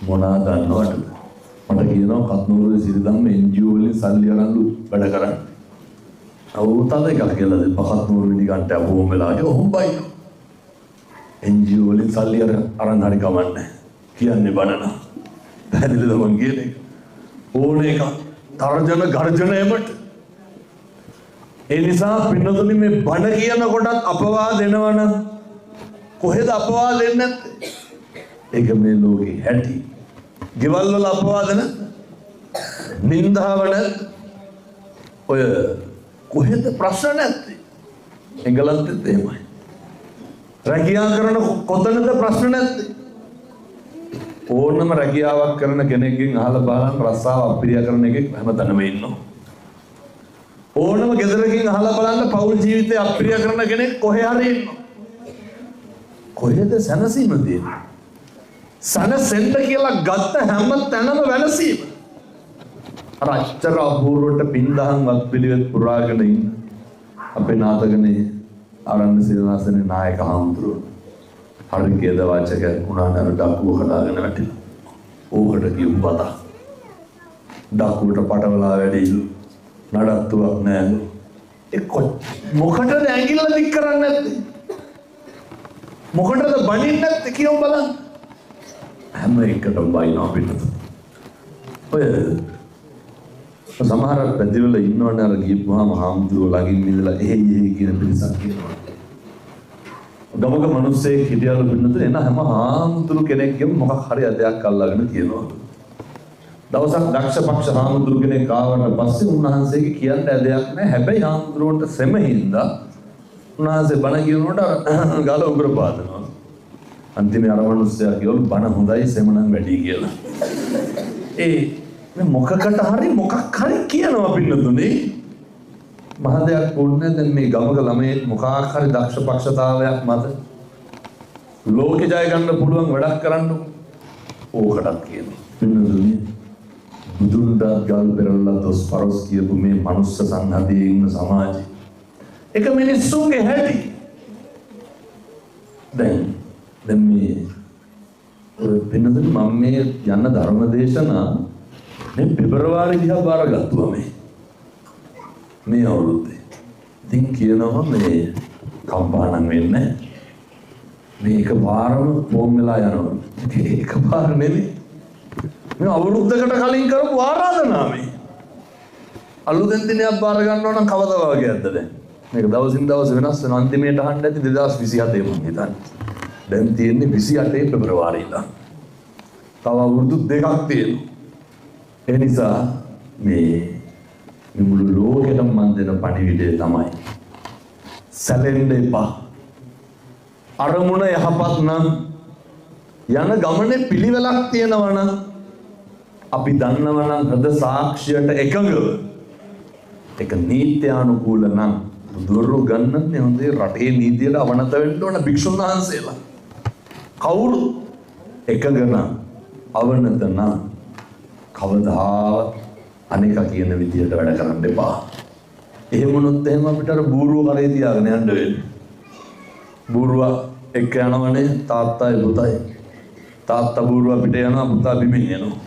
මොනවද දන්නවද? මට කියනවා කත්නූරුවේ සිරිදම්ම NGO වලින් සල්ලි අරන්ලු වැඩ කරන්නේ. අවුරුතද එකක් කියලා දෙපහත් නූරු නිකන්ට අපෝම වෙලාගේ ඔහොමයි. NGO වලින් සල්ලි අරන් හරි කමන්නේ. කියන්නේ බනන. පැහැදිලිද මං කියන්නේ? ඕන එක තර්ජන ගර්ජනයකට. ඒ නිසා පින්නතුනි මේ බණ කියන කොටත් අපවාද දෙනවනම් කොහෙද අපවාද දෙන්නේ නැත්තේ? ඒක මේ ලෝකේ හැටි. ගෙවල් වල අපවාද නැත්. නින්දාව නැත්. ඔය කොහෙද ප්‍රශ්න නැත්තේ? එංගලන්තෙත් එහෙමයි. රැකියාව කරන කොතනද ප්‍රශ්න නැත්තේ? ඕනම රැකියාවක් කරන කෙනෙක්ගෙන් අහලා බලන්න රස්සාව අප්‍රිය කරන එකෙක් හැමතැනම ඉන්නවා. ඕනම ගෙදරකින් අහලා බලන්න පෞල් ජීවිතය අප්‍රිය කරන කෙනෙක් කොහේ හරි ඉන්නවා. කොහෙද සැනසීම තියෙන්නේ? සැනසෙන්න කියලා ගත්ත හැම තැනම වෙනසීම. අර අච්චර අපූර්වට පින්දහම් වත් පිළිවෙත් පුරාගෙන ඉන්න අපේ නාතකනේ ආරණ්‍ය සේනාසනේ නායක හඳුරු හරි කේද වාචක උනානර ඩක්කුව හදාගෙන වැටිලා. ඕකට කියමු බත. ඩක්කුවට පටවලා වැඩිලු. නඩත්තුවක් නෑලු. ඒ මොකටද ඇඟිල්ල දික් කරන්නේ නැත්තේ? මොකටද බණින්නේ නැත්තේ කියමු බලන්න. හැම එකටම බයිනවා පිටත. ඔය සමහර පැතිවල ඉන්නවනේ අර ගියපුවාම හාමුදුරුවෝ ළඟින් ඉඳලා එහෙයි කියන පිරිසක් කියනවා. ගමක මිනිස්සෙක් හිටියලු පින්නතුනේ එන හැම හාමුදුරු කෙනෙක්ගෙම මොකක් හරි අධයක් අල්ලගෙන කියනවා. දවසක් දක්ෂ පක්ෂ හාමුදුරු කෙනෙක් ආවට පස්සේ උන්වහන්සේගේ කියන්න ඇදයක් නැහැ. හැබැයි හාමුදුරුවන්ට සෙමින්දා උන්වහන්සේ බණ කියනකොට ගාල උග්‍ර පාදනවා. අන්තිමේ අර මිනිස්සයා කියවලු බණ හොඳයි සෙමනම් වැඩි කියලා. මේ මොකකට හරි මොකක් හරි කියනවා පින්නතුනේ. මහ දෙයක් වුණේ දැන් මේ ගමක ළමයි මොකක් හරි දක්ෂ පක්ෂතාවයක් මත ලෝකෙ ජය ගන්න පුළුවන් වැඩක් කරන්න ඕකටත් කියනවා. පින්නතුනේ බුදුන්ට ගල් පෙරළලා දොස් පරොස් කියපු මේ මනුස්ස සංහතියේ ඉන්න සමාජය එක මිනිස්සුන්ගේ හැටි. දැන් මේ පින්නතුනේ මම මේ යන ධර්ම දේශනා මේ පෙබරවාරි දිහා බාරගත්තුවා මේ අවුරුද්දේ. ඉතින් කියනවා මේ කම්පාණම් වෙන්නේ මේ එකපාරම බෝම් වෙලා යනවා. එකපාර නෙමෙයි. මේ අවුරුද්දකට කලින් කරපු ආරාධනා මේ. අලුතෙන් දිනයක් බාර ගන්නවා නම් කවදා වගේද දැන්. මේක දවසින් දවස වෙනස් වෙන අන්තිමේට අහන්න ඇති 2027 මම හිතන්නේ. දැන් තියෙන්නේ 28 පෙබරවාරිලා. තව අවුරුදු දෙකක් තියෙනවා. ඒ නිසා මේ මුළු ලෝකෙටම මන් දෙන පණිවිඩය තමයි සැලෙන්න එපා. අරමුණ යහපත් නම් යන ගමනේ පිළිවෙලක් තියෙනවා නම් අපි දන්නවා නම් හද සාක්ෂියට එකඟව ඒක නීත්‍යානුකූල නම් බුදුරු ගන්නන්නේ හොඳේ රටේ නීතියට අවනත වෙන්න ඕන භික්ෂුන් වහන්සේලා. කවුරු එකඟ නම් අවනත නම් කවදාවත් අනේක කියන විදියට වැඩ කරන්න එපා. එහෙම වුණොත් එහෙම අපිට අර බූරුව කරේ තියාගෙන යන්න වෙන්නේ. බූරුව එක්ක යනවනේ තාත්තයි පුතයි. තාත්තා බූරුව පිට යනවා පුතා බිමින් යනවා.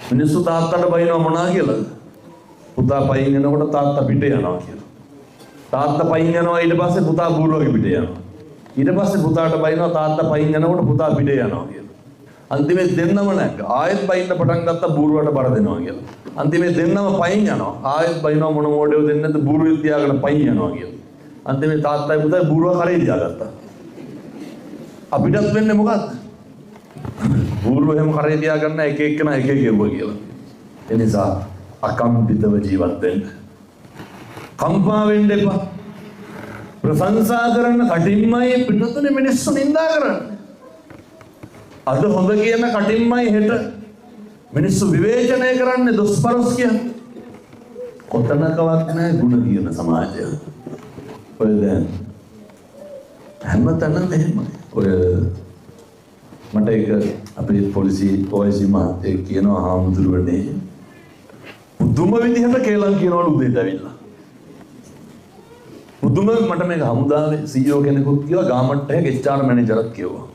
මිනිස්සු තාත්තට බයිනවා මොනවා කියලාද? පුතා පයින් යනකොට තාත්තා පිට යනවා කියලා. තාත්තා පයින් යනවා ඊට පස්සේ පුතා බූරුවගේ පිට යනවා. ඊට පස්සේ පුතාට බයිනවා තාත්තා පයින් යනකොට පුතා පිට යනවා කියලා. අන්තිමේ දෙන්නම නැග්ග. ආයෙත් බයින්න පටන් ගත්ත බූරුවට බර දෙනවා කියලා. අන්තිමේ දෙන්නම පයින් යනවා. ආයෙත් බයිනවා මොන මොඩේව දෙන්නේ නැද්ද බූරුවෙ තියාගෙන පයින් යනවා කියලා. අන්තිමේ තාත්තයි පුතයි බූරුව කරේ තියාගත්තා. අපිටත් වෙන්නේ මොකක්ද? බූරුව එහෙම කරේ තියාගන්න එක එක්කන එක එක කියුවා කියලා. ඒ නිසා අකම්පිතව ජීවත් වෙන්න. කම්පා වෙන්න එපා. ප්‍රශංසා කරන කටින්මයි පිටුතුනේ මිනිස්සු නිඳා කරන්නේ. අද හොඳ කියන කටින්මයි හෙට මිනිස්සු විවේචනය කරන්නේ දොස්පරොස් කියන්නේ. කොතනකවත් නැහැ ගුණ කියන සමාජය. ඔය දැන් හැමතැනම එහෙමයි. ඔය මට ඒක අපේ පොලිසිය OIC මහත්තයෙක් කියනවා හාමුදුරුවනේ පුදුම විදිහට කේලම් කියනවලු උදේට ඇවිල්ලා. පුදුම මට මේක හමුදාවේ CEO කෙනෙකුත් කිව්වා ගාමට්ටේ HR මැනේජර්ත් කිව්වා.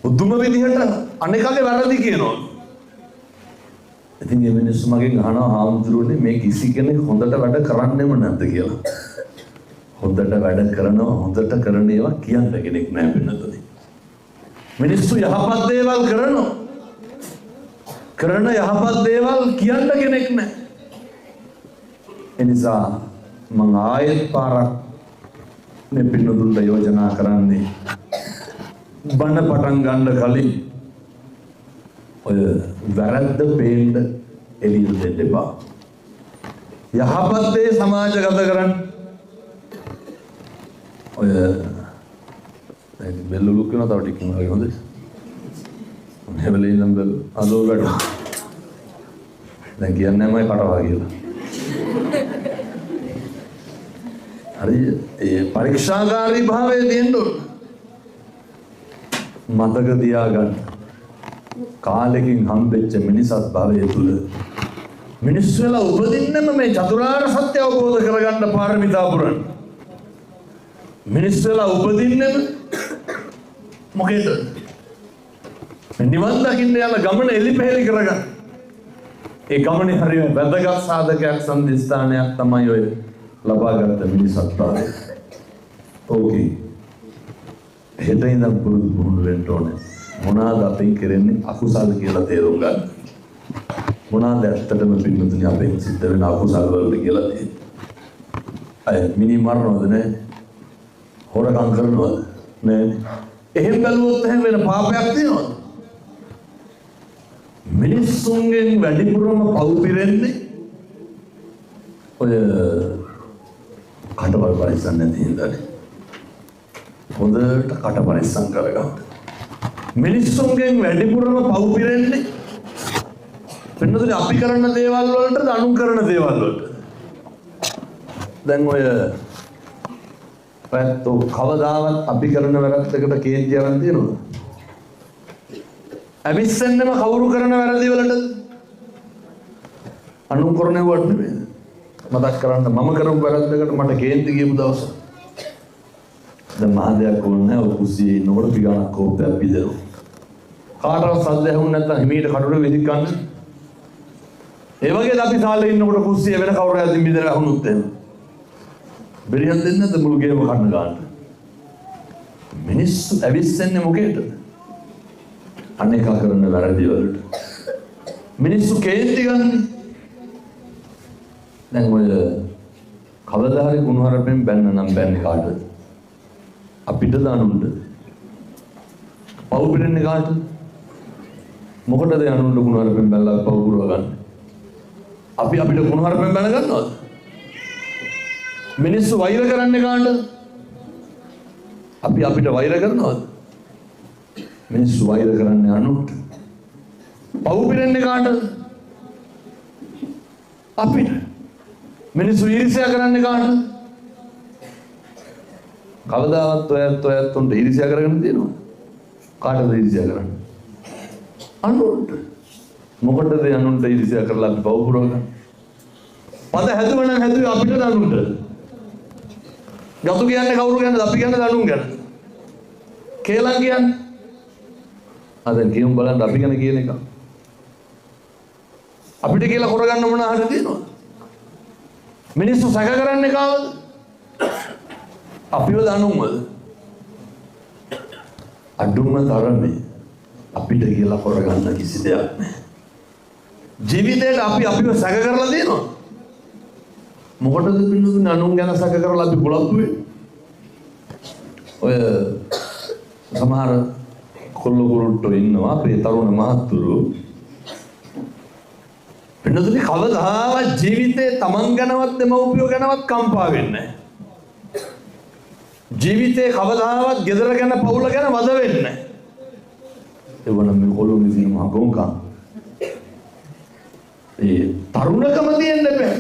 බුදුම විදිහට අනේකගේ වැරදි කියනවා. ඉතින් මේ මිනිස්සු මගෙන් අහනවා හාමුදුරුවනේ මේ කිසි කෙනෙක් හොඳට වැඩ කරන්නෙම නැද්ද කියලා. හොඳට වැඩ කරනවා හොඳට කරන ඒවා කියන්න කෙනෙක් නැහැ වෙනතදී. මිනිස්සු යහපත් දේවල් කරනවා. කරන යහපත් දේවල් කියන්න කෙනෙක් නැහැ. එනිසා මම ආයෙත් පාරක් මේ පින්නතුන්ට යෝජනා කරන්නේ බණ පටන් ගන්න කලින් ඔය වැරද්ද පේන්න එළියට දෙන්න එපා. යහපත් දේ සමාජගත කරන්න. ඔය දැන් බෙල්ල ලුක් වෙනවා තව ටිකකින් වගේ හොඳයි. මේ වෙලේ ඉඳන් බෙල්ල අදෝ වැඩ. දැන් කියන්නේ මම කටවා කියලා. හරි ඒ පරීක්ෂාකාරී භාවයේ තියෙන්න ඕන. මතක තියාගන්න. කාලෙකින් හම්බෙච්ච මිනිසත් භවයේ තුල මිනිස්සු වෙලා උපදින්නම මේ චතුරාර්ය සත්‍ය අවබෝධ කරගන්න පාරමිතා පුරන්න. මිනිස්සු වෙලා උපදින්නම මොකේද? නිවන් දකින්න යන ගමන එලිපෙහෙලි කරගන්න. ඒ ගමනේ හරිය වැදගත් සාධකයක් සම්දිස්ථානයක් තමයි ඔය ලබාගත් මිනිසත් භවය. ඕකේ. හෙට ඉඳන් පුරුදු වෙන්න ඕනේ. මොනවාද අපෙන් කරන්නේ අකුසල කියලා තේරුම් ගන්න. මොනවාද ඇත්තටම පින්නතුනි අපෙන් සිද්ධ වෙන අකුසල වලට කියලා තියෙන්නේ. අය මිනි මරනවද නැහැ? හොරකම් කරනවද? නැහැ. එහෙම බැලුවොත් එහෙම වෙන පාපයක් තියෙනවද? මිනිස්සුන්ගෙන් වැඩිපුරම පව් පිරෙන්නේ ඔය කටවල් පරිස්සම් නැති හින්දානේ. හොඳට කට පරිස්සම් කරගන්න. මිනිස්සුන්ගෙන් වැඩිපුරම පව් පිරෙන්නේ වෙනදට අපි කරන දේවල් වලටද අනුන් කරන දේවල් වලට. දැන් ඔය පැත්තෝ කවදාවත් අපි කරන වැරද්දකට කේන්ති අරන් තියනවද? අවිස්සෙන්නම කවුරු කරන වැරදි වලට අනුන් කරනවට නෙමෙයි. මතක් කරන්න මම කරපු වැරද්දකට මට කේන්ති කියපු දවස දැන් මහදයක් ඕනේ ඔය කුස්සියේ ඉන්නකොට පිගානක් කෝපයක් බිදෙනවා. කාටවත් සද්ද ඇහුන්නේ නැත්නම් හිමීට කටුර වෙදික් ගන්න. ඒ වගේද අපි සාලේ ඉන්නකොට කුස්සිය වෙන කවුරු හරි බිදලා අහුනොත් එහෙම. බෙරියක් දෙන්නේ නැද්ද මුළු ගේම කන්න ගන්න. මිනිස්සු ඇවිස්සෙන්නේ මොකේද? අනේක කරන වැරදි වලට. මිනිස්සු කේන්ති ගන්න. දැන් ඔය කවදා හරි කුණුහරුපෙන් බැන්න නම් බැන්නේ කාටද? අපිට දානුන්න. පව් පිරෙන්නේ කාටද? මොකටද යනුන්න කුණුහරුපෙන් බැලලා පව් පුරව ගන්න? අපි අපිට කුණුහරුපෙන් බැන ගන්නවද? මිනිස්සු වෛර කරන්නේ කාටද? අපි අපිට වෛර කරනවද? මිනිස්සු වෛර කරන්නේ අනුන්ට. පව් පිරෙන්නේ කාටද? අපිට. මිනිස්සු ඊර්ෂ්‍යා කරන්නේ කාටද? කවදාවත් ඔයත් උන්ට ඊර්ෂ්‍යා කරගෙන තියෙනවද? කාටද ඊර්ෂ්‍යා කරන්නේ? අනුන්ට. මොකටද අනුන්ට ඊර්ෂ්‍යා කරලා අපි පව් පුරවගන්නේ? පද හැදුවනම් හැදුවේ අපිට අනුන්ට. ගතු කියන්නේ කවුරු ගැනද? අපි කියන්නේ අනුන් ගැන. කේලම් කියන්නේ. අද කියමු බලන්න අපි ගැන කියන එක. අපිට කියලා කරගන්න මොන හරි තියෙනවද? මිනිස්සු සැක කරන්නේ කාවද? අපිව දනුම්වද? අඩුම තරමේ අපිට කියලා කරගන්න කිසි දෙයක් නැහැ. ජීවිතේට අපි අපිව සැක කරලා තියෙනවා. මොකටද පින්නතුනේ අනුන් ගැන සැක කරලා අපි බුලත්තු වෙන්නේ? ඔය සමහර කොල්ල කුරුට්ටෝ ඉන්නවා අපේ තරුණ මහත්තුරු. පින්නතුනේ කවදාවත් ජීවිතේ තමන් ගැනවත් දෙමව්පියෝ ගැනවත් කම්පා වෙන්නේ නැහැ. ජීවිතේ කවදාවත් ගෙදර ගැන පවුල ගැන වද වෙන්නේ නැහැ. ඒ වුණා මේ කොළොන් ඉතින් මහ ගොංකම්. ඒ තරුණකම තියෙන්න බෑ.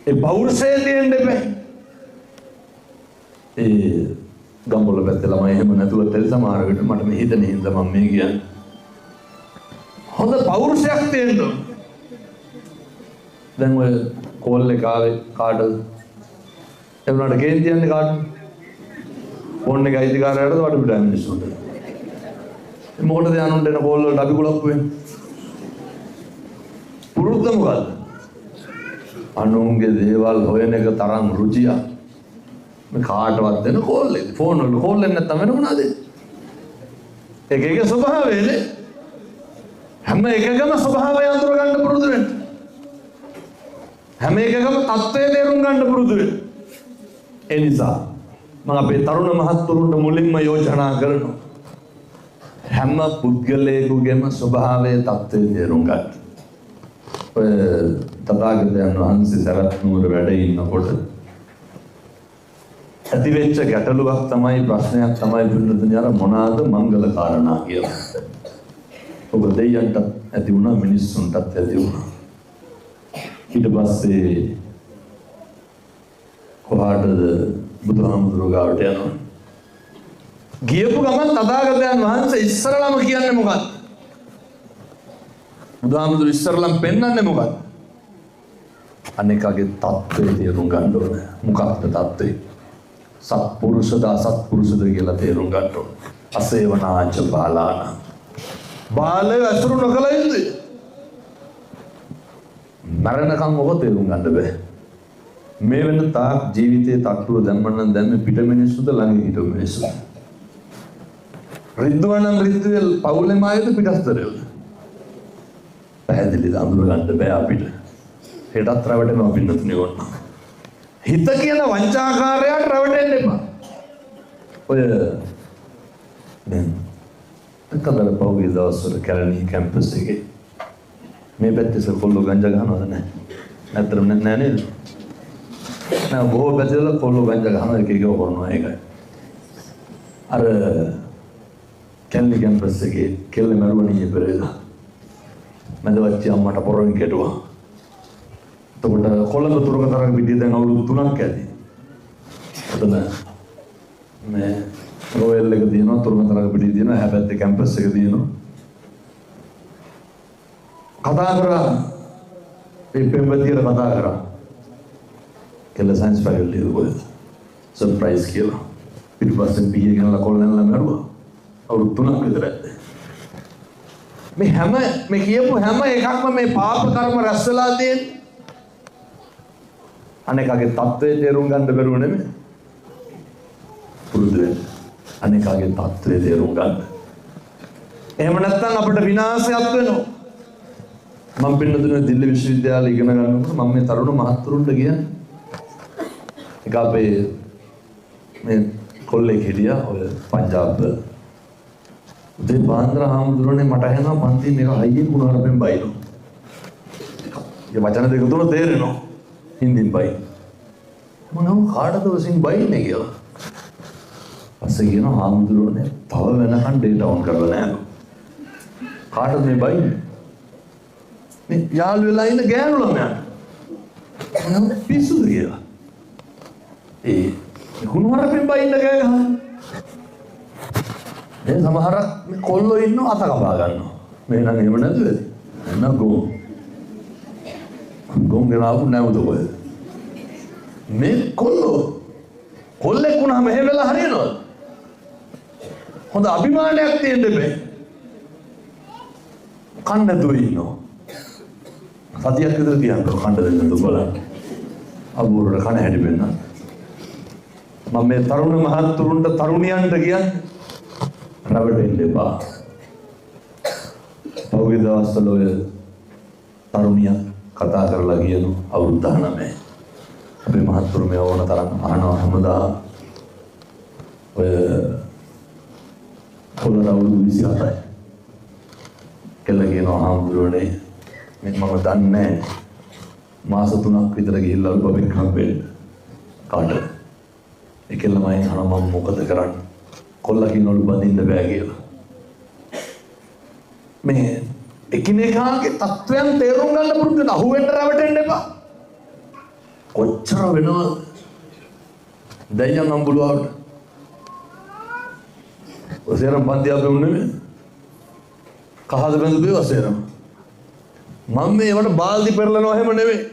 ඒ පෞරුෂය තියෙන්න බෑ. ඒ ගම්බොල පැත්තේ ළමයි එහෙම නැතුව තෙල් සමහර විට මට මේ හිතෙන හින්දා මම මේ කියන්නේ. හොඳ පෞරුෂයක් තියෙන්න ඕන. දැන් ඔය කෝල් එක ආවේ කාටද? ඒ වුණාට කේන්ති යන්නේ කාටද? ෆෝන් එක අයිතිකාරයටද වඩ පිටා මිනිස්සුන්ට? මොකටද යනුන්ට එන කෝල් වලට අපි කුලප්පු වෙන්නේ? පුරුද්ද මොකද්ද? අනුන්ගේ දේවල් හොයන එක තරම් රුචියක්. මේ කාටවත් දෙන කෝල් එක. ෆෝන් වල කෝල් එක නැත්තම් වෙන මොනවද? එක එක ස්වභාවයනේ. හැම එකකම ස්වභාවය අඳුර ගන්න පුරුදු වෙන්න. හැම එකකම தත්ත්වය තේරුම් ගන්න පුරුදු වෙන්න. ඒ නිසා මම අපේ තරුණ මහත්තුරුන්ට මුලින්ම යෝජනා කරනවා. හැම පුද්ගලයෙකුගේම ස්වභාවය தත්ත්වය තේරුම් ගන්න. ඔය තථාගතයන් වහන්සේ සරත් නුවර වැඩ ඉන්නකොට ඇතිවෙච්ච ගැටලුවක් තමයි ප්‍රශ්නයක් තමයි දුන්නදුනේ අර මොනවාද මංගල කාරණා කියලා. ඔබ දෙයයන්ට ඇති වුණා මිනිස්සුන්ටත් ඇති වුණා. ඊට පස්සේ කොහාටද බුදුහාමුදුරුවෝ ගාවට යනවා. ගියපු ගමන් තථාගතයන් වහන්සේ ඉස්සරලම කියන්නේ මොකක්ද? බුදුහාමුදුරුවෝ ඉස්සරලම පෙන්වන්නේ මොකක්ද? අනේකගේ தත්ත්වය තේරුම් ගන්න ඕනේ. මොකක්ද தත්ත්වය? සත්පුරුෂද අසත්පුරුෂද කියලා තේරුම් ගන්න ඕනේ. අසේවනාච බාලාන. බාලය අසුරු නොකළ යුතුයි. මරණකම් ඔබ තේරුම් ගන්න බෑ. මේ වෙන තාක් ජීවිතයේ තට්ටුව දැම්මනම් දැම්මේ පිට මිනිස්සුද ළඟ හිටපු මිනිස්සු. රිද්දුවනම් රිද්දුවල් පවුලේම ආයත පිටස්තරයද. පැහැදිලිද අඳුර ගන්න බෑ අපිට. හෙටත් රැවටෙනවා පින්නතුනේ ඕන. හිත කියන වංචාකාරයාට රැවටෙන්න එපා. ඔය දැන් කතර පහුගිය දවස්වල කැලණි කැම්පස් එකේ මේ පැත්තේ කොල්ලෝ ගංජා ගහනවද නැහැ? නැත්තරම නැහැ නේද? නෑ බොහෝ පැතිවල කොල්ලෝ ගංජා ගහනවා එක එක කරනවා ඒකයි. අර කැලණි කැම්පස් එකේ කෙල්ල මරුවණියේ පෙරේදා මැදවච්චි අම්මට පොරෙන් කෙටුවා. එතකොට කොළඹ තුරකතරක පිටිය දැන් අවුරුදු 3ක් ඇති. එතන මේ රොයල් එක තියෙනවා තුරකතරක පිටිය තියෙනවා හැබැයි කැම්පස් එක තියෙනවා. කතා කරා මේ පෙම්වතියට කතා කරා. කෙල්ල සයන්ස් ෆැකල්ටි එකේ සර්ප්‍රයිස් කියලා. පිටිපස්සෙන් බීයේ ගෙනලා කොල්ලන්ලා මරුවා. අවුරුදු 3ක් විතර ඇද්ද. මේ කියපු හැම එකක්ම මේ පාප කර්ම රැස් වෙලා තියෙන්නේ. අනේකගේ தත්ත්වය තේරුම් ගන්න බැරුව නෙමෙයි. පුරුදු වෙන්න. අනේකගේ தත්ත්වය තේරුම් ගන්න. එහෙම නැත්නම් අපිට විනාශයක් වෙනවා. මම පින්නතුනේ දිල්ලි විශ්වවිද්‍යාලේ ඉගෙන ගන්නකොට මම මේ තරුණ මහත්තුරුන්ට කියන්නේ. ඒක අපේ මේ කොල්ලෙක් හිටියා ඔය පංජාබ් උදේ පාන්දර හාමුදුරනේ මට ඇහෙනවා පන්ති මේක හයියෙන් කුණාරපෙන් බයිනවා. ඒ වචන දෙක තුන තේරෙනවා. හින්දින් බයි. මොනව කාටද වසින් බයින්නේ කියලා. පස්සේ කියනවා හාමුදුරනේ තව වෙනකන් ඩේටා ඔන් කරලා නැහැ. කාටද මේ බයින්නේ? මේ යාළු වෙලා ඉන්න ගෑනු ළමයාට. මොනව පිස්සුද කියලා. ඒ කුණාරපෙන් බයින්න ගෑ ගහන්නේ. දැන් සමහරක් මේ කොල්ලෝ ඉන්නව අත කපා ගන්නවා. මේ නම් එහෙම නැතුව ඇති. එන්න ගොන් ගාපු නැවුද කොහෙද? මේ කොල්ලෙක් වුණාම එහෙම වෙලා හරියනවද? හොඳ අභිමානයක් තියෙන්න බෑ. කන්නදෝ ඉන්නවා. සතියක් විතර තියන්න කන්න දෙන්න බලන්න. අබුරට කන හැටි වෙන්න. මම මේ තරුණ මහත්තුරුන්ට තරුණියන්ට කියන්නේ රැවටෙන්න එපා. පහුගිය දවස්වල ඔය තරුණියක් කතා කරලා කියනු අවුරුදු 19. අපේ මහත්තුරු මේ ඕන තරම් අහනවා හැමදා ඔය කොළර අවුරුදු 27යි. කෙල්ල කියනවා හාමුදුරුවනේ මේ මම දන්නේ මාස 3ක් විතර ගිහිල්ලා බබෙක් හම්බෙන්න. කාටද? ඒකෙල්ලමයි අහනවා මම මොකද කරන්නේ? කොල්ලා කියනවලු බඳින්න බෑ කියලා. මේ එකිනෙකාගේ තත්වයන් තේරුම් ගන්න පුරුදු වෙන අහුවෙන්න රැවටෙන්න එපා. කොච්චර වෙනවද? දැන් අම්බුලාවට. ඔසේරම් බන්දියා බෙන්නේ. කහද බඳුවේ ඔසේරම්. මම මේවට බාල්දි පෙරලනවා එහෙම නෙවෙයි.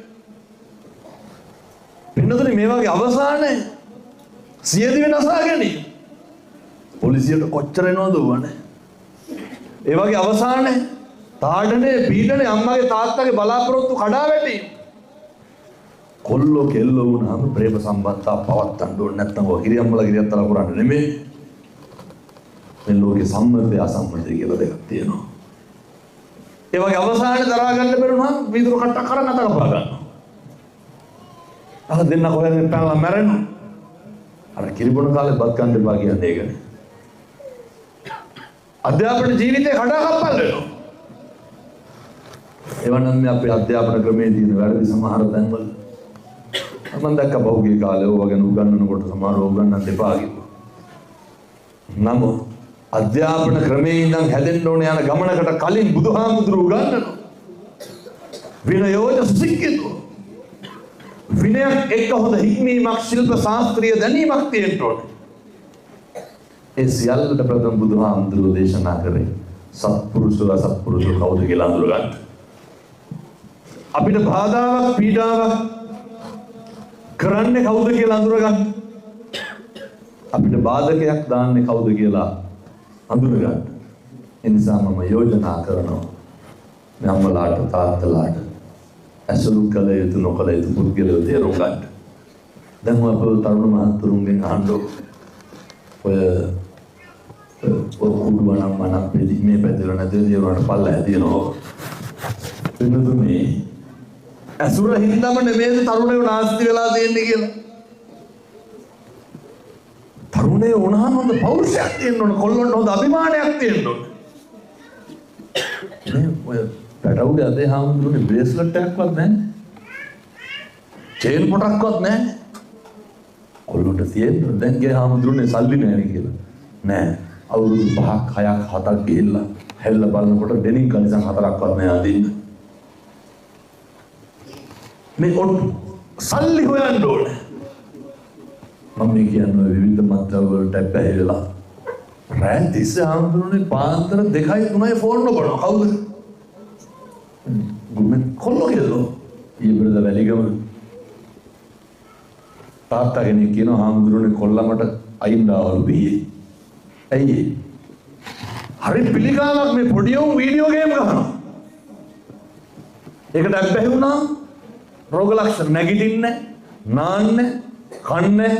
පින්නතුනේ මේ වගේ අවසානයේ සියදි වෙනසා ගැනීම. පොලිසියට කොච්චර එනවද වුණේ? ඒ වගේ අවසානයේ තාඩනේ පීඩනේ අම්මගේ තාත්තගේ බලාපොරොත්තු කඩා වැටි. කොල්ලෝ කෙල්ලෝ වුණාම ප්‍රේම සම්බන්ධතා පවත්තන්න ඕනේ නැත්නම් ඔය කිරියම්මලා කිරියත්තලා කරන්නේ නෙමෙයි. මේ ලෝකේ සම්මතය අසම්මතය කියලා දෙකක් තියෙනවා. ඒ වගේ අවසානයේ දරා ගන්න බැරුණාම වීදුරු කට්ටක් කරන් අත කපා ගන්නවා. අර දෙන්න කොහෙන්ද පැනලා මැරෙනවා. අර කිරිබොන කාලේ බත් කන්න එපා කියන්නේ ඒකනේ. අධ්‍යාපන ජීවිතේ කඩාකප්පල් වෙනවා. එවනම් මේ අපේ අධ්‍යාපන ක්‍රමයේ තියෙන වැරදි සමහර තැන්වල මම දැක්ක බහුගේ කාලේ ඕවා ගැන උගන්වනකොට සමහරව උගන්වන්න එපා කිව්වා. නමුත් අධ්‍යාපන ක්‍රමයේ ඉඳන් හැදෙන්න ඕන යන ගමනකට කලින් බුදුහාමුදුරුවෝ උගන්වනවා. විනයෝජ සික්කිතෝ. විනයක් එක්ක හොඳ හික්මීමක් ශිල්ප ශාස්ත්‍රීය දැනීමක් තියෙන්න ඕනේ. ඒ සියල්ලට ප්‍රථම බුදුහාමුදුරුවෝ දේශනා කරේ සත්පුරුෂව අසත්පුරුෂව කවුද කියලා අඳුරගන්න. අපිට බාධාවක් පීඩාවක් කරන්නේ කවුද කියලා අඳුරගන්න. අපිට බාධකයක් දාන්නේ කවුද කියලා අඳුරගන්න. ඒ නිසා මම යෝජනා කරනවා මේ අම්මලාට තාත්තලාට ඇසුරු කළ යුතු නොකළ යුතු පුද්ගලයෝ තේරුම් ගන්න. දැන් අපේ තරුණ මහත්තුරුන්ගෙන් අහන්න ඔය කුඩුවනම් මනම් මේ පැතිර නැති දේවල්ට පල්ල හැදිනවා. එන්නතුනේ ඇසුර හින්දාම නෙමෙයි තරුණයෝ නාස්ති වෙලා තියෙන්නේ කියලා. තරුණයෝ වුණාම හොඳ පෞරුෂයක් තියෙන්න ඕන, කොල්ලොන්ට හොඳ අභිමානයක් තියෙන්න ඕන. ඔය පැටවුගේ අතේ හාමුදුරුවනේ බ්‍රේස්ලට් එකක්වත් නැහැ. චේන් පොටක්වත් නැහැ. කොල්ලොන්ට තියෙන්න දැන් ගේ හාමුදුරුවනේ සල්ලි නැහැ කියලා. නෑ. අවුරුදු 5ක් 6ක් 7ක් ගිහිල්ලා හැල්ල බලනකොට ඩෙනිම් කලිසම් 4ක්වත් නෑ අදින්න. මේ සල්ලි හොයන්න ඕනේ. මම කියන්නේ විවිධ මත්ද්‍රව්‍ය වලට බැහැලා රෑ තිස්සේ හාමුදුරුවනේ පාන්දර 2යි 3යි ෆෝන් කරනවා. කවුද? ගුමෙන් කොල්ලෝ කෙල්ලෝ. ඊබරද වැලිගම තාත්තා කෙනෙක් කියනවා හාමුදුරුවනේ කොල්ලමට අයින් දාවලු බියේ. ඇයි? හරි පිළිකාවක් මේ පොඩි උන් වීඩියෝ ගේම් ගහනවා. ඒකට බැහැ වුණා රෝග ලක්ෂණ නැගිටින්නේ, නාන්නේ, කන්නේ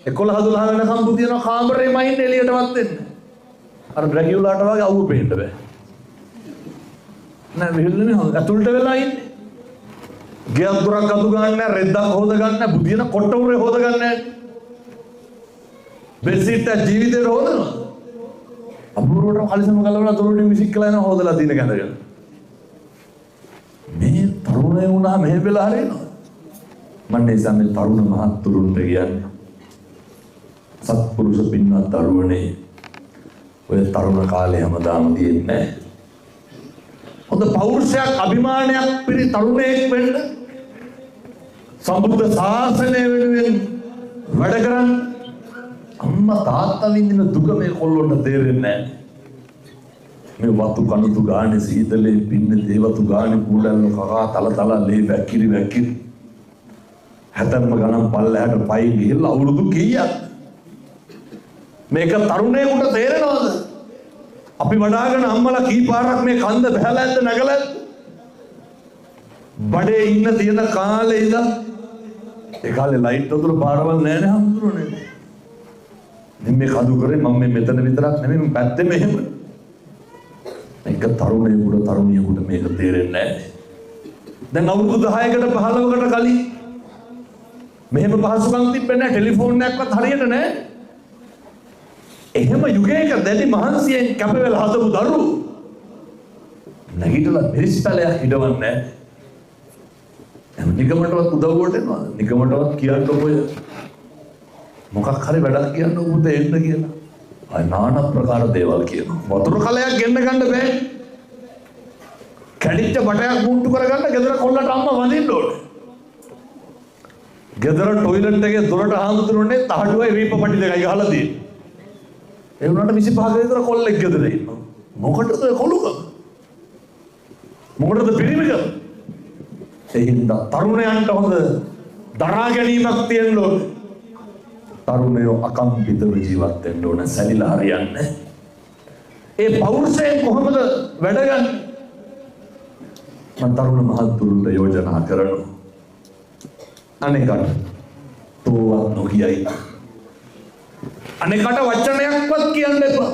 11 12 වෙනකම් බුදිනවා කාමරේම ඉන්නේ එළියටවත් එන්නේ. අර ඩ්‍රැකියුලාට වගේ අවුව පේන්න බෑ. නෑ මෙහෙල්ලනේ අතුල්ට වෙලා ඉන්නේ. ගෙයක් දොරක් අතු ගන්න නැහැ, රෙද්දක් හොද ගන්න නැහැ, බුදින කොට උරේ හොද ගන්න නැහැ. බෙසිට ජීවිතේ හොදනවා. අපුරුවට කලිසම ගලවලා දොරට මිසික් කළා යනවා හොදලා දින ගැඳගෙන. මේ තරුණය වුණා මෙහෙ වෙලා හරිනවා. මම නිසා මේ තරුණ මහත්තුරුන්ට කියන්නේ සත්පුරුෂ පින්වත් තරුණේ ඔය තරුණ කාලේ හැමදාම තියෙන්නේ නැහැ. හොඳ පෞරුෂයක් අභිමානයක් පිරි තරුණයෙක් වෙන්න සම්බුද්ධ ශාසනය වෙනුවෙන් වැඩ කරන්න අම්මා තාත්තා විඳින දුක මේ කොල්ලොන්ට තේරෙන්නේ නැහැ. මේ වතු කණුතු ගානේ සීතලේ පින්නේ දේවතු ගානේ කුඩල්ල කකා තල ලේ වැක්කිරි හැතැම්ම ගණන් පල්ලෙහාට පයින් ගිහිල්ලා අවුරුදු කීයක් මේක තරුණයෙකුට තේරෙනවද? අපි වඩාගෙන අම්මලා කී පාරක් මේ කන්ද බහැලා ඇද්ද නැගලා ඇද්ද? බඩේ ඉන්න තියෙන කාලේ ඉඳන් ඒ කාලේ ලයිට් වතුර පාරවල් නැහැ නේ හම්දුරනේ. දැන් මේ කඳු කරේ මම මේ මෙතන විතරක් නෙමෙයි මම පැත්තේ මෙහෙම. මේක තරුණයෙකුට තරුණියෙකුට මේක තේරෙන්නේ නැහැ. දැන් අවුරුදු 10කට 15කට කලින් මෙහෙම පහසුකම් තිබ්බේ නැහැ, ටෙලිෆෝන් එකක්වත් හරියට නැහැ. එහෙම යුගයක දැඩි මහන්සියෙන් කැප වෙලා හදපු දරුවෝ නැගිටලා මිරිස්පැලයක් හිටවන්නේ නැහැ. නිකමටවත් උදව්වට එනවා. නිකමටවත් කියන්න ඔය මොකක් හරි වැඩක් කියන්න උඹට එන්න කියලා. අය নানা ප්‍රකාර දේවල් කියනවා. වතුර කලයක් ගෙන්න ගන්න බෑ. කැඩිච්ච බටයක් මුට්ටු කරගන්න ගෙදර කොල්ලට අම්මා වඳින්න ඕනේ. ගෙදර টয়ලට් එකේ දොරට හාමුදුරනේ තහඩුවයි රීපපටි දෙකයි ගහලා තියෙන්නේ. ඒ වුණාට 25 විතර කොල්ලෙක් ගෙදර ඉන්නවා. මොකටද කොළුකම? මොකටද පිරිමිකම? ඒ හින්දා තරුණයන්ට හොඳ දරා ගැනීමක් තියෙන්න ඕනේ. තරුණයෝ අකම්පිතව ජීවත් වෙන්න ඕන, සැලිලා හරියන්නේ. ඒ පෞරුෂයෙන් කොහොමද වැඩ ගන්න? මම තරුණ මහත්තුරුන්ට යෝජනා කරනවා. අනේකට තෝවත් නොකියයි. අනේකට වචනයක්වත් කියන්න එපා.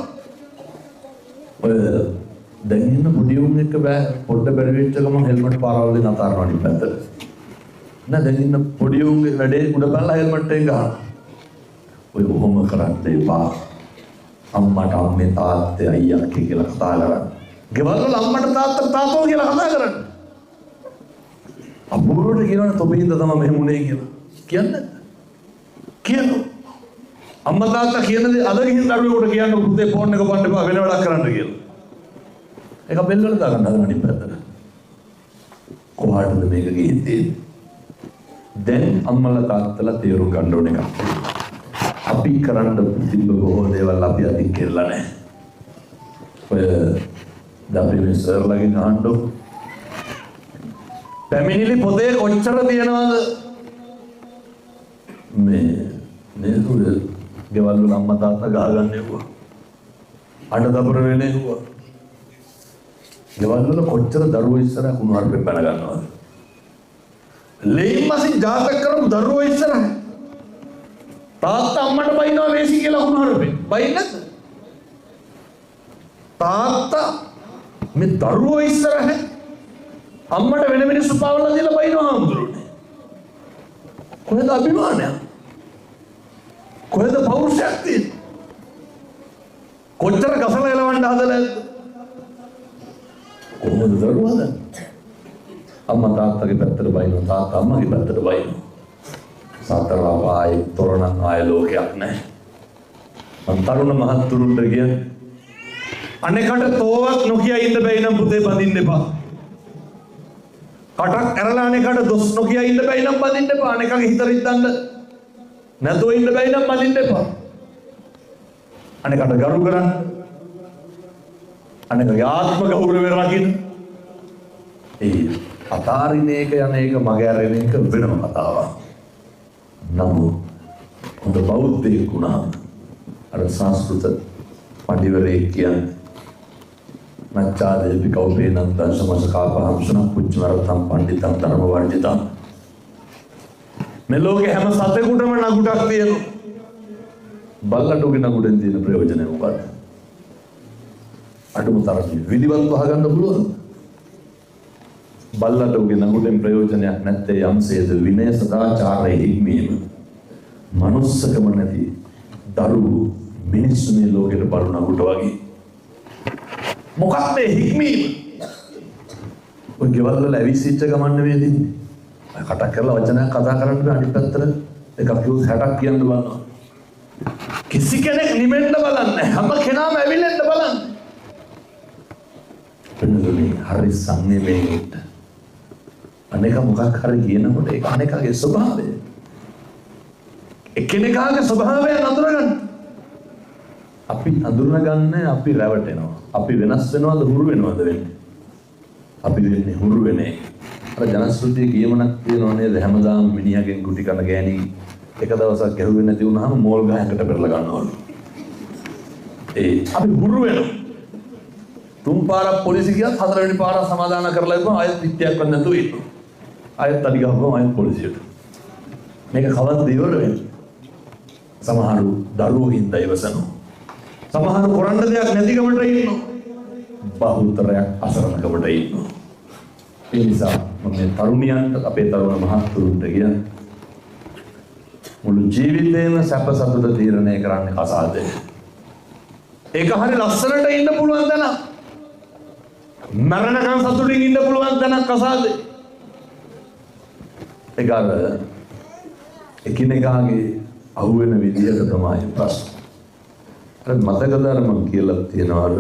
ඔය දැන් ඉන්න පොඩි උන් එක්ක බෑ පොඩ්ඩ බැරි වෙච්ච ගමන් හෙල්මට් පාරවලදී නතරනවා අනිත් පැත්තට. නෑ දැන් ඉන්න පොඩි උන්ගේ වැඩේ උඩ බලලා හෙල්මට් එක ගන්න. ඔය කොහොම කරන්න එපා. අම්මට අම්මේ තාත්තේ අයියා කියලා කතා කරන්න. ගෙවල් වල අම්මට තාත්තෝ කියලා කතා කරන්න. අම්මුරට කියනවනේ තොපින්ද තමයි මෙහෙම උනේ කියලා. කියන්නේ කියනවා. අම්මා තාත්තා කියන දේ අද ගිහින් දරුවෙකුට කියන්න පුතේ ෆෝන් එක ගන්න එපා වෙන වැඩක් කරන්න කියලා. ඒක බෙල් වල දාගන්න හදන අනිත් පැත්තට. කොහාටද මේක ගිහින් දැන් අම්මලා තාත්තලා තීරු ගන්න ඕන එකක්. අපි කරන්න තිබ්බ බොහෝ දේවල් අපි අදින් කෙරලා නැහැ. ඔය දපේ සර්ලගේ ගහන්න පැමිණිලි පොතේ කොච්චර තියෙනවද මේ නේද ගෙවල් වල අම්මා තාත්තා ගහගන්න එවුවා. අඬ දබර වෙන්නේ එවුවා. ගෙවල් වල කොච්චර දරුවෝ ඉස්සරහ කුණුහරුපෙන් බැන ගන්නවද? ලේන් මසින් ජාතක කරපු දරුවෝ ඉස්සරහ තාත්තා අම්මට බයිනවා වේසි කියලා කුණුහරුපෙන්. බයින්නේ නැද්ද? තාත්තා මේ දරුවෝ ඉස්සරහ අම්මට වෙන මිනිස්සු පාවලා දීලා බයිනවා හම්දුරුනේ. කොහෙද අභිමානය? කොහෙද පෞරුෂයක් තියෙන්නේ? කොච්චර ගසලා එලවන්න හදලා ඇද්ද? කොහොමද දරුවාද? අම්මා තාත්තගේ පැත්තට බයිනවා, තාත්තා අම්මගේ පැත්තට බයිනවා. සතර ආයේ තොරණ ආයේ ලෝකයක් නැහැ. මම තරුණ මහත්තුරුන්ට කියන්නේ අනේකට තෝවත් නොකිය ඉන්න බැයි නම් පුතේ බඳින්න එපා. කටක් ඇරලා අනේකට දොස් නොකිය ඉන්න බැයි නම් බඳින්න එපා. අනේකගේ හිත රිද්දන්න නැතෝ ඉන්න බැයි නම් බඳින්න එපා. අනේකට ගරු කරන්න. අනේකගේ ආත්ම ගෞරවය රකින්න. ඒ අතාරින එක යන එක මග ඇරෙන එක වෙනම කතාවක්. නමුත් හොඳ බෞද්ධයෙක් වුණාම අර සංස්කෘත පඬිවරයෙක් කියන්නේ නච්චාදේපි කෞපේනං දර්ශමසකාපහංසන පුච්චමරතම් පණ්ඩිතං ධර්ම වර්ජිතං. මේ ලෝකේ හැම සතෙකුටම නගුටක් තියෙනවා. බල්ලට උගේ නගුටෙන් තියෙන ප්‍රයෝජනය මොකක්ද? අඩුම තරමේ විලිවත් වහගන්න පුළුවන්. බල්ලට උගේ නගුටෙන් ප්‍රයෝජනයක් නැත්තේ යම්සේද විනය සදාචාරයේ හික්මීම. මනුස්සකම නැති දරුවෝ මිනිස්සු මේ ලෝකෙට බලු නගුට වගේ. මොකක්ද මේ හික්මීම? ඔය ගෙවල් වල ඇවිස්සිච්ච ගමන් නෙමෙයි දෙන්නේ. කටක් කරලා වචනයක් කතා කරන්න බෑ අනිත් පැත්තට එකක් කිව්වොත් 60ක් කියන්න බලනවා. කිසි කෙනෙක් නිමෙන්න බලන්නේ හැම කෙනාම ඇවිලෙන්න බලන්නේ. එන්නදුනේ හරි සංනිවේගයට. අනේක මොකක් හරි කියනකොට ඒක අනේකගේ ස්වභාවය. එකිනෙකාගේ ස්වභාවය අඳුරගන්න. අපි අඳුරගන්නේ අපි රැවටෙනවා. අපි වෙනස් වෙනවද හුරු වෙනවද වෙන්නේ? අපි වෙන්නේ හුරු වෙන්නේ. අර ජනශ්‍රුතිය කියමනක් තියෙනව නේද? හැමදාම මිනිහගෙන් ගුටි කන ගෑණි එක දවසක් ගැහුවේ නැති වුණාම මෝල් ගහකට පෙරලා ගන්නවලු. ඒ අපි හුරු වෙනවා. තුන් පාරක් පොලිසිය ගියත් හතරවෙනි පාර සමාදාන කරලා ඉපුවා ආයෙත් පිටියක් වත් නැතුව ඉන්නවා. ආයෙත් අඩි ගහපුවම ආයෙත් පොලිසියට. මේක කවද්ද ඉවර වෙන්නේ? සමහරු දරුවෝ හින්දා ඉවසනවා. සමහරු කරන්න දෙයක් නැති කමට ඉන්නවා. බහුතරයක් අසරණකමට ඉන්නවා. ඒ නිසා මම මේ තරුණියන්ට අපේ තරුණ මහත්තුරුන්ට කියන්නේ මුළු ජීවිතේම සැප සතුට තීරණය කරන්නේ කසාදේ. ඒක හරි ලස්සනට ඉන්න පුළුවන් තැන. මරණකම් සතුටින් ඉන්න පුළුවන් තැනක් කසාදේ. ඒක අර එකිනෙකාගේ අහුවෙන විදියට තමයි ප්‍රශ්න. අර මතකද අර මම කියලා තියෙනවා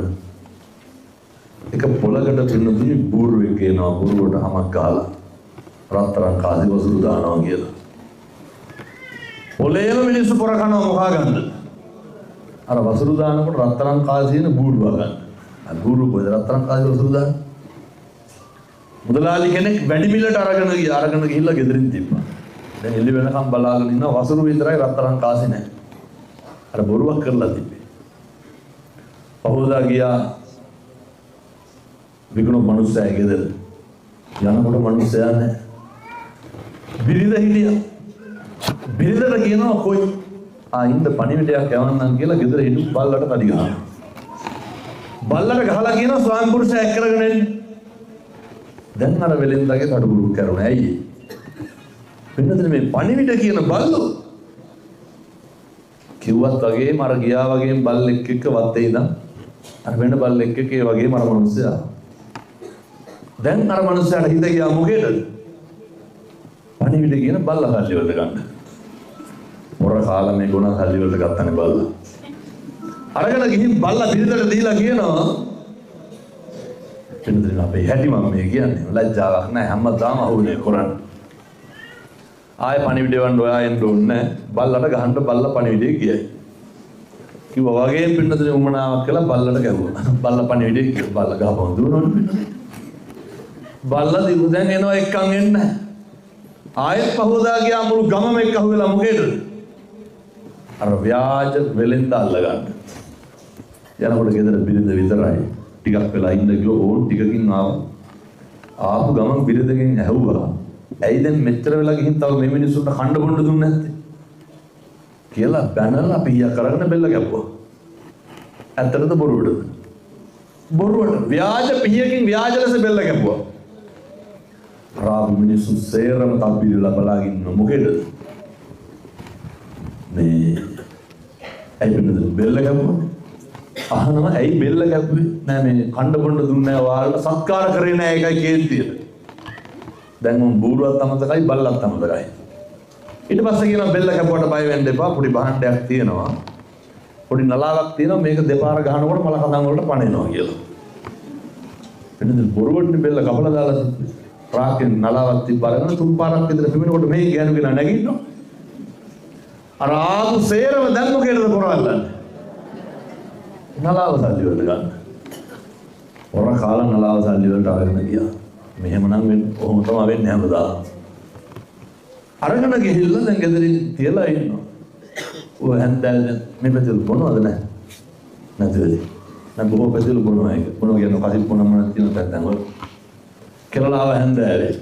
එක පොළකට පින්නතුනි බූරුවෙක් කියනවා බූරුවට හමක් ගහලා රත්තරන් කාසි වසුරු දානවා කියලා. පොළේම මිනිස්සු පොර කනවා මොකා ගන්නද? අර වසුරු දානකොට රත්තරන් කාසියන බූරුවා ගන්න. අර බූරුව කොහෙද රත්තරන් කාසි වසුරු දාන්නේ? මුදලාලි කෙනෙක් වැඩි මිලට අරගෙන ගිහිල්ලා ගෙදරින් තිබ්බා. දැන් එළි වෙනකම් බලාගෙන ඉන්න වසුරු විතරයි රත්තරන් කාසි නැහැ. අර බොරුවක් කරලා තිබ්බේ. පහෝදා ගියා විකුණු මිනිස්සයා ගෙදර යනකොට මිනිස්සයා නැහැ. බිරිඳ හිටියා. බිරිඳට කියනවා කොයි ඉන්න පණිවිඩයක් යවන්නම් කියලා ගෙදර හිටු බල්ලට තඩි ගහනවා. බල්ලට ගහලා කියනවා ස්වාමි පුරුෂයා එක් කරගෙන එන්න. දැන් අර වෙලෙන්දාගේ කඩුකුරු කරුණා. ඇයි? වෙනදට මේ පණිවිඩ කියන බල්ලෝ කිව්වත් වගේම අර ගියා වගේම බල්ලෙක් එක්ක වත්තේ ඉඳන් අර වෙන බල්ලෙක් එක්ක ඒ වගේම අර මිනිස්සයා. දැන් අර මිනිස්සයාට හිත ගියා මොකේද? පණිවිඩ කියන බල්ලා කල්ලි වලට ගන්න. මොර කාලා මේ ගුණ කල්ලි වලට ගත්තනේ බල්ලා. අරගෙන ගිහින් බල්ලා පිළිදෙට දීලා කියනවා එතන අපේ හැටි මම මේ කියන්නේ ලැජ්ජාවක් නැහැ හැමදාම අහුනේ කරන්නේ. ආයෙ පණිවිඩ වන්න ඔයා එන්න ඕනේ බල්ලට ගහන්න බල්ලා පණිවිඩේ කියයි. කිව්වා වගේ පින්නතේ උමනාවක් කියලා බල්ලට ගැහුවා. බල්ලා පණිවිඩේ කිව්වා බල්ලා ගහපන් දුන්නොත් බල්ලා දිගු දැන් එනවා එක්කන් එන්න. ආයෙත් පහවදා ගියා මුළු ගමම එක්ක අහුවෙලා මොකේද? අර ව්‍යාජ වෙලෙන්ද අල්ලගන්න. යනකොට ගෙදර බිරිඳ විතරයි. ටිකක් වෙලා ඉන්න ගිහෝ ඕන් ටිකකින් ආපු ගමන් බිරිඳගෙන් ඇහුවා. ඇයි දැන් මෙච්චර වෙලා ගිහින් තව මේ මිනිස්සුන්ට කන්න බොන්න දුන්නේ නැත්තේ? කියලා බැනලා පියා කරගෙන බෙල්ල ගැප්පුවා. ඇත්තටද බොරුවටද? බොරුවට. ව්‍යාජ පියකින් ව්‍යාජ ලෙස බෙල්ල ගැප්පුවා. රාබු මිනිස්සු සේරම තම්බිරලා බලාගෙන ඉන්න මොකේද? මේ ඇයි බෙල්ල ගැප්පුවා? අහනවා ඇයි බෙල්ල ගැප්පුවේ? නෑ මේ කන්න බොන්න දුන්නේ නෑ ඔයාලට සත්කාර කරේ නෑ ඒකයි කේන්තිය. දැන් මම බූරුවත් අමතකයි බල්ලත් අමතකයි. ඊට පස්සේ කියනවා බෙල්ල කැපුවට බය වෙන්න එපා. පොඩි බහන්ඩයක් තියෙනවා. පොඩි නලාවක් තියෙනවා. මේක දෙපාර ගහනකොට මල කඳන් වලට පණිනවා කියලා. එතන බොරුවටනේ බෙල්ල කපලා දාලා රාකෙන් නලාවක් තිබ්බරගෙන තුන් පාරක් විතර පිමිනකොට මේ ගෑනු කෙනා නැගිටිනවා. අර ආපු සේරම දැන් මොකේද කරවල්ලන්නේ? නලාව සල්ලි වලට ගන්න. ඔර කාලා නලාව සල්ලි වලට අරගෙන ගියා. මෙහෙමනම් කොහොම තමයි වෙන්නේ හැමදාම. අරගෙන ගිහිල්ලා දැන් ගෙදරින් තියලා ඉන්නවා. ඔය හන්දල් මේ පැත්තට බොනවද නැහැ? නැතිද? නම් බොහෝ පැත්තට බොනවා ඒක. බොනවා කියන කසින් බොනම තියෙන පැත්තෙන් වල. කෙරලාව හන්දෑලේ.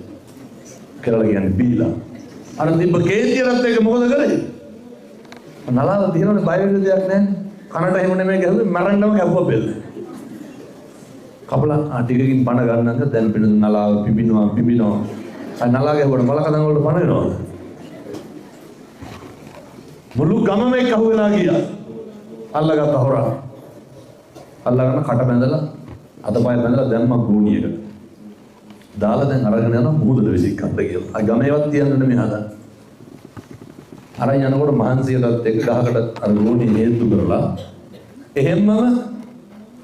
කෙරලා කියන්නේ බීලා. අර තිබ්බ කේන්තියරත් එක මොකද කරේ? නලාව තියෙනවනේ බය වෙන්න දෙයක් නැහැ. කනට එහෙම නෙමෙයි ගැහුවේ මරන්නම ගැහුවා බෙල්ල. කපලා ටිකකින් පණ ගන්නන්ද දැන් පිළිඳු නලාව පිබිනවා. අය නලාව ගැහුවට මල කඳන් වලට පණ එනවා. මුළු ගමම එක්ක අහුවෙලා ගියා. අල්ලගත්ත හොරා. අල්ලගෙන කට බැඳලා අතපය බැඳලා දැම්මා ගෝණියකට. දාලා දැන් අරගෙන යනවා මුහුදට විසිකන්න කියලා. අය ගමේවත් තියන්න නෙමෙයි හදන්නේ. අරන් යනකොට මහන්සියටත් එක්ක ගහකට අර ගෝණිය හේතු කරලා එහෙම්මම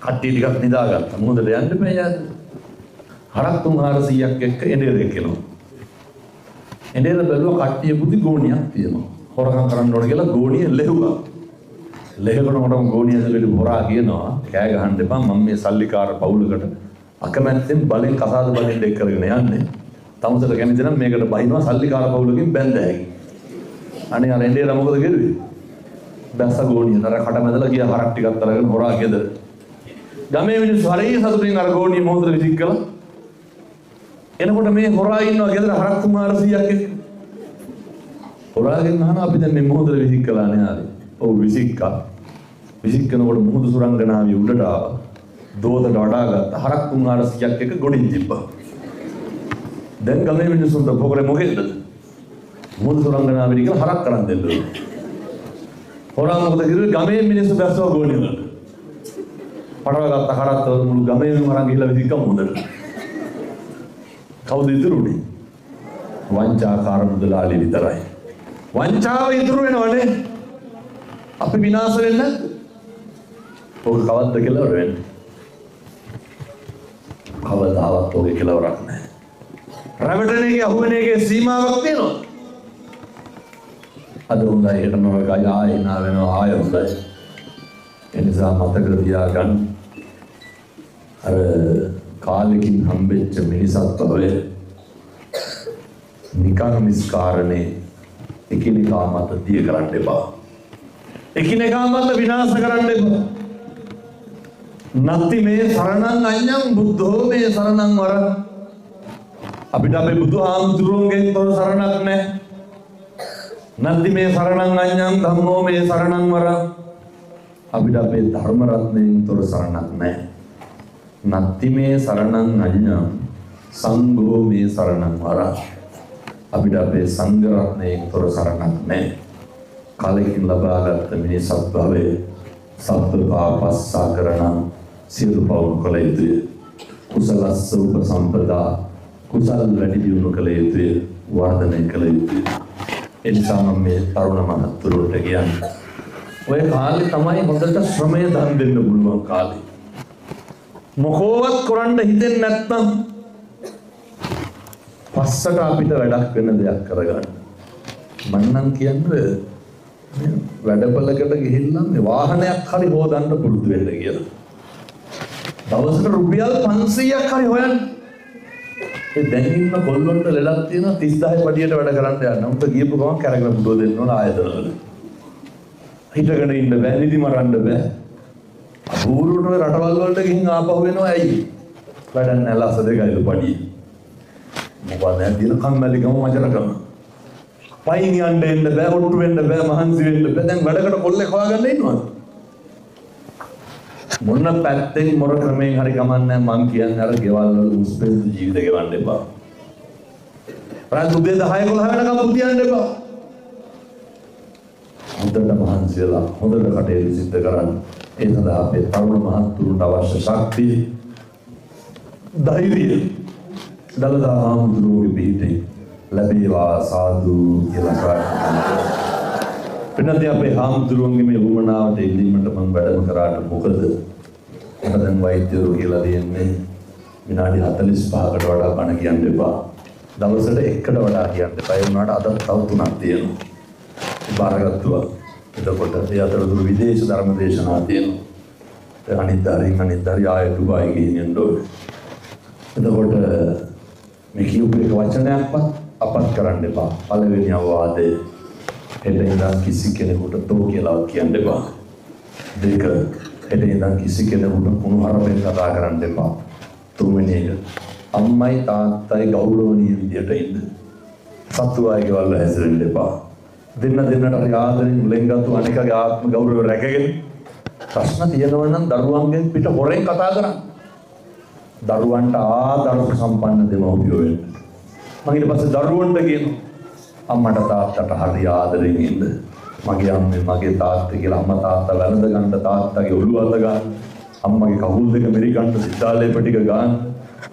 කට්ටිය ටිකක් නිදාගත්තා. මුහුදට යන්න බෑ යාද. හරක් 300ක් එක්ක එඬේරෙක් එනවා. එඬේර බැලුවා කට්ටිය බුදි ගෝණියක් තියෙනවා. හොරකම් කරන්න ඕන කියලා ගෝණිය ලෙහුවා. ලෙහනකොටම ගෝණිය ඇතුළේ හොරා කියනවා කෑ ගහන්න එපා මම මේ සල්ලිකාර පවුලකට අකමැත්තෙන් බලෙන් කසාද බලෙන් දෙක් කරගෙන යන්නේ. තමුසට කැමති නම් මේකට බහිනවා සල්ලිකාර පවුලකින් බැඳ හැකි. අනේ අර එඬේර මොකද කරුවේ? බැස්ස ගෝණිය නර කට මැදලා ගියා හරක් ටිකක් අරගෙන හොරා ගෙදර. ගමේ මිනිස්සු හරිය සතුටින් අර ගෝණිය මොහොතට විසික් කළා. එනකොට මේ හොරා ඉන්නවා ගෙදර හරක් 300ක් එක්ක. හොරාගෙන් අහනවා අපි දැන් මේ මොහොතට විසික් කළා නේ ආරේ. ඔව් විසික්කා. විසික් කරනකොට මුහුදු සුරංගනාවිය උඩට ආවා. දෝතට වඩා ගත්ත හරක් 300ක් එක්ක ගොඩින් තිබ්බා. දැන් ගමේ මිනිස්සුන්ට පොකරේ මොකෙද්ද? මුහුදු සුරංගනාවිය කියලා හරක් කරන් දෙන්න ඕනේ. හොරා මොකද කිව්වේ ගමේ මිනිස්සු බැස්සව ගෝණිය වලට. පටවගත්ත හරත් මුළු ගමේම අරන් ගිහලා විසික්ක මුහුදට. කවුද ඉතුරුනේ? වංචාකාර මුදලාලි විතරයි. වංචාව ඉතුරු වෙනවනේ. අපි විනාශ වෙන්න ඔක කවද්ද කෙලවර වෙන්නේ? කවදාවත් ඔගේ කෙලවරක් නැහැ. රැවටෙන එකේ අහුවෙන එකේ සීමාවක් තියෙනවා. අද හොඳයි හිටම වගේ ආයෙ නා වෙනවා ආයෙ හොඳයි. ඒ නිසා මතක තියාගන්න අර කාලෙකින් හම්බෙච්ච මිනිසත් ඔය නිකන් මිස්කාරනේ එකිනෙකා මත දිය කරන්න එපා. එකිනෙකා මත විනාශ කරන්න එපා. නත්ති මේ සරණං අඤ්ඤං බුද්ධෝ මේ සරණං වර. අපිට අපේ බුදුහාමුදුරුවන්ගෙන් තොර සරණක් නැහැ. නත්ති මේ සරණං අඤ්ඤං ධම්මෝ මේ සරණං වර. අපිට අපේ ධර්ම රත්නයෙන් තොර සරණක් නැහැ. නත්ති මේ සරණං අඤ්ඤං සංඝෝ මේ සරණං වර. අපිට අපේ සංඝ රත්නයෙන් තොර සරණක් නැහැ. කලකින් ලබාගත් මේ සත්භවයේ සත්ව පාපස්සා කරණ සියලු පවුණු කළ යුතුය. කුසලස්ස උපසම්පදා කුසල් වැඩි දියුණු කළ යුතුය. වර්ධනය කළ යුතුය. ඒ නිසා මම මේ තරුණ මහත්තුරුන්ට කියන්නේ ඔය කාලේ තමයි හොඳට ශ්‍රමය දන් දෙන්න පුළුවන් කාලේ. මොකෝවත් කරන්න හිතෙන්නේ නැත්නම් පස්සට අපිට වැඩක් වෙන දෙයක් කරගන්න. මම නම් කියන්නේ වැඩපලකට ගිහිල්ලා මේ වාහනයක් හරි හොදන්න පුරුදු වෙන්න කියලා. දවසකට රුපියල් 500ක් හරි හොයන්න. ඒ දැන් ඉන්න කොල්ලොන්ට ලෙඩක් තියෙනවා 30000 පඩියට වැඩ කරන්න යන්න. උන්ට ගියපු ගමන් කැරගෙන පුටුව දෙන්න ඕන ආයතනවල. හිටගෙන ඉන්න බෑ, නිදි මරන්න බෑ. අපූර්වට රටවල් වලට ගිහින් ආපහු වෙනවා ඇයි? වැඩක් නැහැ ලස දෙකයිලු පඩිය. මොකද දැන් දින කම්මැලිකම මචරකම. පයින් යන්න එන්න බෑ, ඔට්ටු වෙන්න බෑ, මහන්සි වෙන්න බෑ. දැන් වැඩකට කොල්ලෙක් හොයාගන්න ඉන්නවද? මොන පැත්තෙන් මොර ක්‍රමයෙන් හරි කමන්නේ මං කියන්නේ අර ගෙවල් වල මුස්පෙන්දු ජීවිත ගෙවන්න එපා. රාත් උදේ 10 11 වෙනකම් පුතියන්න එපා. හොඳට මහන්සි වෙලා හොඳට කටයුතු සිද්ධ කරන්න. ඒ සඳහා අපේ තරුණ මහත්තුරුන්ට අවශ්‍ය ශක්තිය, ධෛර්යය දලදා හාමුදුරුවෝගේ පිහිටේ ලැබේවා සාදු කියලා ප්‍රාර්ථනා කරනවා. වෙනදී අපේ හාමුදුරුවන්ගේ මේ වුමනාවට එළීමට මම වැඩම කරාට මොකද? මට දැන් වෛද්‍යවරු කියලා දෙන්නේ විනාඩි 45කට වඩා බණ කියන්න එපා. දවසට එකකට වඩා කියන්න එපා. ඒ වුණාට අද තව 3ක් තියෙනවා. බාරගත්තුවා. එතකොට ඒ අතරතුර විදේශ ධර්ම දේශනා තියෙනවා. අනිද්දාරින් ආයෙ දුබායි ගිහින් යන්න ඕනේ. එතකොට මේ කියපු එක වචනයක්වත් අපත් කරන්න එපා. පළවෙනි අවවාදය හෙට ඉඳන් කිසි කෙනෙකුට තෝ කියලා කියන්න එපා. දෙක හෙට ඉඳන් කිසි කෙනෙකුට කුණු හරපෙන් කතා කරන්න එපා. තුන්වෙනි එක අම්මයි තාත්තයි ගෞරවණීය විදියට ඉන්න. සතු අයගේ වල හැසිරෙන්න එපා. දෙන්නට හරි ආදරෙන් ලෙන්ගතු අනිකගේ ආත්ම ගෞරවය රැකගෙන ප්‍රශ්න තියෙනවා නම් දරුවන්ගෙන් පිට හොරෙන් කතා කරන්න. දරුවන්ට ආදර්ශ සම්පන්න දෙමව්පියෝ වෙන්න. මම ඊට පස්සේ දරුවන්ට කියනවා අම්මට තාත්තට හරි ආදරෙන් ඉන්න. මගේ අම්මේ මගේ තාත්තේ කියලා අම්මා තාත්තා වැළඳ ගන්න තාත්තගේ ඔළුව අල්ල ගන්න. අම්මගේ කකුල් දෙක මෙරි ගන්න සිතාලේප ටික ගන්න.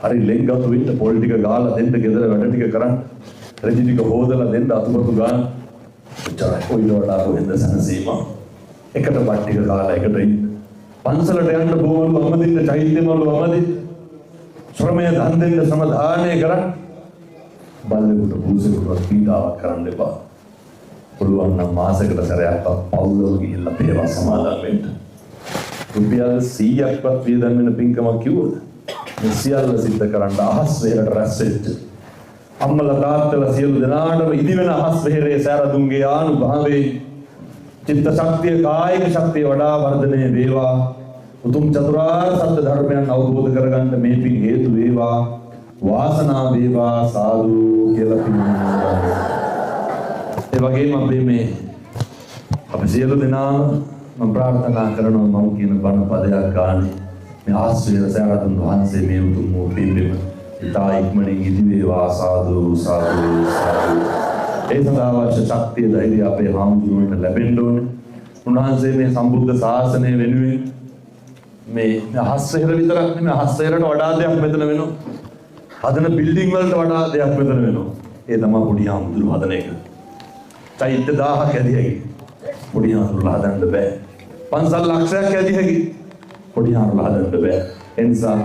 හරි ලෙන්ගතු වෙන්න පොල් ටික ගාලා දෙන්න ගෙදර වැඩ ටික කරන්න. රෙජි ටික හොදලා දෙන්න අතුපතු ගන්න. උච්චාරයි කොයිලෝලා වෙන්න සනසීම. එකට බත් ටික කාලා එකට ඉන්න. පන්සලට යන්න බොවලු අමදින්න චෛත්‍යවල අමදින්න. ශ්‍රමය දන් දෙන්න සමදානය කරන්න. බල්ලෙකුට පුරුෂයෙකුට පීඩාවක් කරන්න එපා. පුළුවන් නම් මාසෙකට සැරයක්වත් පවුලම ගිහිල්ලා පේවා සමාදන් වෙන්න. රුපියල් 100ක්වත් වියදම් වෙන පින්කමක් කිව්වද? මේ සියල්ල සිද්ධ කරන්න අහස් වෙහෙරට රැස් වෙච්ච අම්මලා තාත්තලා සියලු දෙනාටම ඉදිවෙන අහස් වෙහෙරේ සෑරදුන්ගේ ආනුභාවයේ චිත්ත ශක්තිය කායික ශක්තිය වඩා වර්ධනය වේවා. උතුම් චතුරාර්ය සත්‍ය ධර්මයන් අවබෝධ කරගන්න මේ පින් හේතු වේවා. වාසනාව වේවා සාදු කියලා පිළිගන්නවා. ඒ වගේම අපි සියලු දෙනා මම ප්‍රාර්ථනා කරනවා මම කියන බණ පදයක් ගානේ මේ ආශ්‍රය සෑරදුන් වහන්සේ මේ උතුම් වූ පින්බිම ඉතා ඉක්මනින් ඉදි වේවා සාදු සාදු සාදු. ඒ සඳහා අවශ්‍ය ශක්තිය ධෛර්යය අපේ හාමුදුරුවන්ට ලැබෙන්න ඕනේ. උන්වහන්සේ මේ සම්බුද්ධ ශාසනය වෙනුවෙන් මේ අහස්සෙහෙර විතරක් නෙමෙයි අහස්සෙහෙරට වඩා දෙයක් මෙතන වෙනවා. හදන බිල්ඩින් වලට වඩා දෙයක් මෙතන වෙනවා. ඒ තමයි පොඩි හාමුදුරුවෝ හදන එක. චෛත්‍ය 1000ක් ඇදී හැකි. පොඩි හාමුදුරුවෝ හදන්න බෑ. පන්සල් ලක්ෂයක් ඇදී හැකි. පොඩි හාමුදුරුවෝ හදන්න බෑ. ඒ නිසා